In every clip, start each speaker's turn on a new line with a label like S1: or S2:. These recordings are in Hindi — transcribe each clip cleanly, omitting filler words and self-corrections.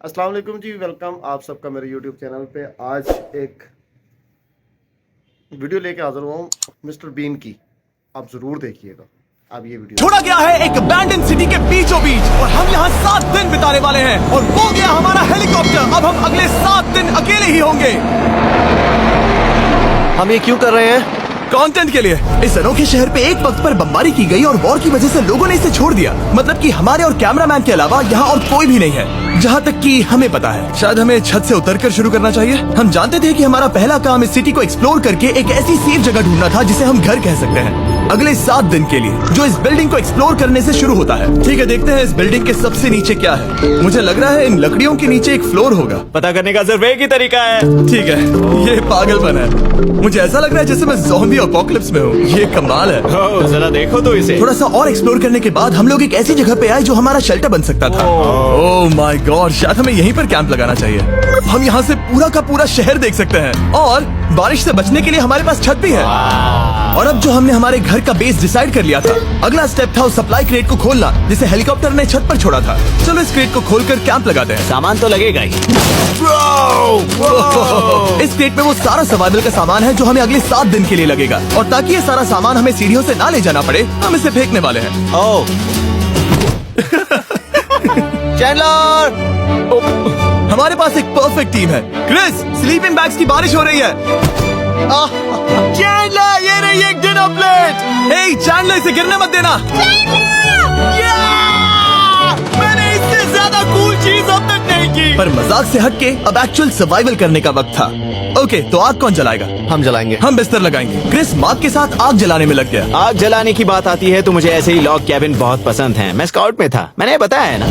S1: अस्सलाम वालेकुम जी, वेलकम आप सबका मेरे यूट्यूब चैनल पे। आज एक वीडियो लेके हाजिर हुआ हूँ मिस्टर बीन की। आप ज़रूर देखिएगा। अब ये वीडियो
S2: छोड़ा गया है एक अबैंडन सिटी के बीचों बीच और हम यहाँ 7 दिन बिताने वाले हैं और वो गया हमारा हेलीकॉप्टर। अब हम अगले 7 दिन अकेले ही होंगे।
S3: हम ये क्यों कर रहे हैं?
S2: कंटेंट के लिए। इस अनोखे शहर पे एक वक्त पर बमबारी की गई और वॉर की वजह से लोगों ने इसे छोड़ दिया। मतलब कि हमारे और कैमरामैन के अलावा यहाँ और कोई भी नहीं है, जहाँ तक कि हमें पता है। शायद हमें छत से उतरकर शुरू करना चाहिए। हम जानते थे कि हमारा पहला काम इस सिटी को एक्सप्लोर करके एक ऐसी सेफ जगह ढूंढना था जिसे हम घर कह सकते हैं, अगले 7 दिन के लिए, जो इस बिल्डिंग को एक्सप्लोर करने से शुरू होता है। ठीक है, देखते हैं इस बिल्डिंग के सबसे नीचे क्या है। मुझे लग रहा है इन लकड़ियों के नीचे एक फ्लोर होगा।
S3: पता करने का सिर्फ एक ही तरीका है।
S2: ठीक है, ये पागलपन है। मुझे ऐसा लग रहा है जैसे मैं ज़ॉम्बी अपोकलिप्स में हूँ। ये कमाल है।
S3: ओह, जरा देखो तो इसे।
S2: थोड़ा सा और एक्सप्लोर करने के बाद हम लोग एक ऐसी जगह पे आए जो हमारा शेल्टर बन सकता था। ओह माय गॉड, शायद हमें यहीं पर कैंप लगाना चाहिए। हम यहाँ से पूरा का पूरा शहर देख सकते हैं और बारिश से बचने के लिए हमारे पास छत भी है। और अब जो हमने हमारे घर का बेस डिसाइड कर लिया था, अगला स्टेप था उस सप्लाई क्रेट को खोलना जिसे हेलीकॉप्टर ने छत पर छोड़ा था। चलो इस क्रेट को खोलकर कैंप लगाते हैं।
S3: सामान तो लगेगा ही।
S2: इस क्रेट में वो सारा सर्वाइवल का सामान है जो हमें अगले 7 दिन के लिए लगेगा। और ताकि ये सारा सामान हमें सीढ़ियों से ना ले जाना पड़े, हम इसे फेंकने वाले हैं।
S3: ओह चैंडलर,
S2: हमारे पास एक परफेक्ट टीम है। क्रिस, स्लीपिंग बैग्स की बारिश हो रही है। चैंडलर, ये रही एक डिनर प्लेट। हे चैंडलर, इसे गिरने मत देना। मैंने इससे ज्यादा कूल चीज अब तक नहीं की। पर मजाक से हटके अब एक्चुअल सर्वाइवल करने का वक्त था। ओके, तो आग कौन जलाएगा?
S3: हम जलाएंगे।
S2: हम बिस्तर लगाएंगे। क्रिस मार्क के साथ आग जलाने में लग गया।
S3: आग जलाने की बात आती है तो मुझे ऐसे ही लॉग कैबिन बहुत पसंद है। मैं स्काउट में था, मैंने बताया है ना।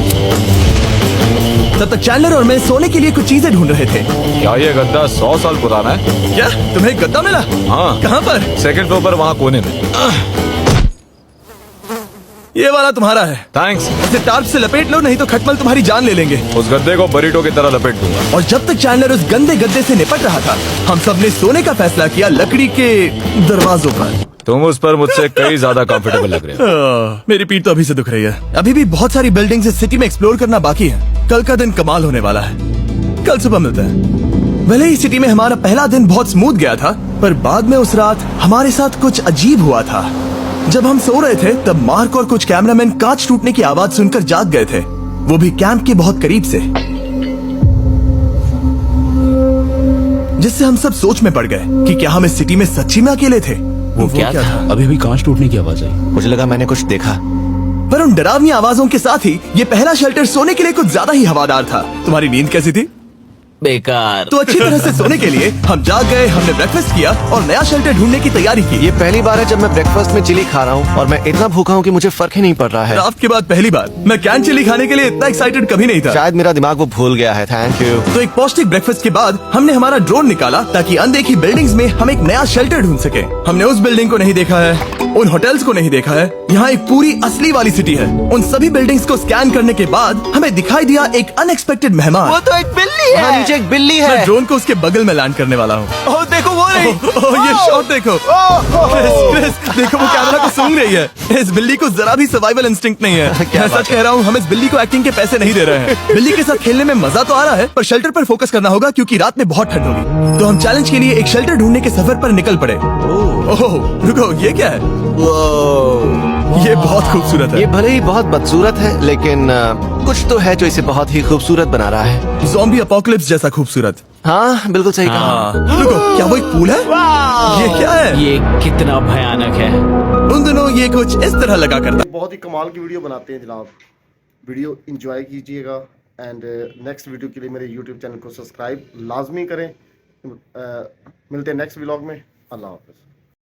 S2: तब तक चैंडलर और मैं सोने के लिए कुछ चीजें ढूंढ रहे थे।
S4: क्या ये गद्दा 100 साल पुराना है?
S2: क्या तुम्हें एक गद्दा मिला?
S4: हाँ।
S2: कहाँ पर?
S4: सेकंड फ्लोर पर, वहाँ कोने में।
S2: ये वाला तुम्हारा है।
S4: थैंक्स।
S2: इसे टार्प से लपेट लो, नहीं तो खटमल तुम्हारी जान ले लेंगे।
S4: उस गद्दे को बरीटो की तरह लपेट दूंगा।
S2: और जब तक चैंडलर उस गंदे गद्दे से निपट रहा था, हम सब ने सोने का फैसला किया लकड़ी के दरवाजों पर।
S4: तुम उस पर मुझसे कई ज्यादा कंफर्टेबल लग रहे हो।
S2: मेरी पीठ तो अभी से दुख रही है। अभी भी बहुत सारी बिल्डिंग्स इस सिटी में एक्सप्लोर करना बाकी है। कल का दिन कमाल होने वाला है। कल सुबह मिलते हैं। भले ही सिटी में हमारा पहला दिन बहुत स्मूथ गया था, पर बाद में उस रात हमारे साथ कुछ अजीब हुआ था। जब हम सो रहे थे तब मार्क और कुछ कैमरामैन कांच टूटने की आवाज सुनकर जाग गए थे, वो भी कैंप के बहुत करीब से, जिससे हम सब सोच में पड़ गए कि क्या हम इस सिटी में सच्ची में अकेले थे।
S3: वो क्या था?
S5: अभी अभी कांच टूटने की आवाज आई।
S3: मुझे लगा मैंने कुछ देखा।
S2: पर उन डरावनी आवाजों के साथ ही ये पहला शेल्टर सोने के लिए कुछ ज्यादा ही हवादार था। तुम्हारी नींद कैसी थी?
S3: बेकार।
S2: तो अच्छी तरह से सोने के लिए हम जाग गए। हमने ब्रेकफास्ट किया और नया शेल्टर ढूंढने की तैयारी की।
S3: ये पहली बार है जब मैं ब्रेकफास्ट में चिली खा रहा हूँ और मैं इतना भूखा हूँ कि मुझे फर्क ही नहीं पड़ रहा है।
S2: ड्राफ्ट के बाद पहली बार मैं कैन चिली खाने के लिए इतना एक्साइटेड कभी नहीं था।
S3: शायद मेरा दिमाग वो भूल गया है। Thank you.
S2: तो एक पौष्टिक ब्रेकफास्ट के बाद हमने हमारा ड्रोन निकाला ताकि अनदेखी बिल्डिंग्स में हम एक नया शेल्टर ढूंढ सके। हमने उस बिल्डिंग को नहीं देखा है, उन होटल्स को नहीं देखा है। यहाँ एक पूरी असली वाली सिटी है। उन सभी बिल्डिंग्स को स्कैन करने के बाद हमें दिखाई दिया एक अनएक्सपेक्टेड मेहमान।
S3: वो तो एक बिल्ली है। नीचे एक बिल्ली
S2: मैं
S3: है।
S2: ड्रोन को उसके बगल में लैंड करने वाला हूँ। ओह देखो वो रही। ये शॉट देखो। क्रिस, देखो वो कैमरा को सूंघ रही है। इस बिल्ली को जरा भी सर्वाइवल इंस्टिंक्ट नहीं है। मैं सच कह रहा हूँ, हम इस बिल्ली को एक्टिंग के पैसे नहीं दे रहे हैं। बिल्ली के साथ खेलने में मजा तो आ रहा है, पर शेल्टर पर फोकस करना होगा क्योंकि रात में बहुत ठंड होगी। तो हम चैलेंज के लिए एक शेल्टर ढूंढने के सफर पर निकल पड़े। ओह रुको, ये क्या है? ये बहुत खूबसूरत है।
S3: ये भले ही बहुत बदसूरत है, लेकिन कुछ तो है जो इसे बहुत ही खूबसूरत बना रहा है।
S2: ज़ॉम्बी अपोकलिप्स जैसा खूबसूरत।
S3: हाँ, बिल्कुल सही कहा।
S2: रुको, क्या वो एक पूल है? ये क्या है?
S5: ये कितना भयानक है।
S2: उन दिनों ये कुछ इस तरह लगा करता।
S1: बहुत ही कमाल की वीडियो बनाते हैं जनाब। वीडियो इंजॉय कीजिएगा एंड नेक्स्ट वीडियो के लिए मेरे यूट्यूब चैनल को सब्सक्राइब लाजमी करें। मिलते हैं नेक्स्ट व्लॉग में। अल्लाह हाफ़िज़।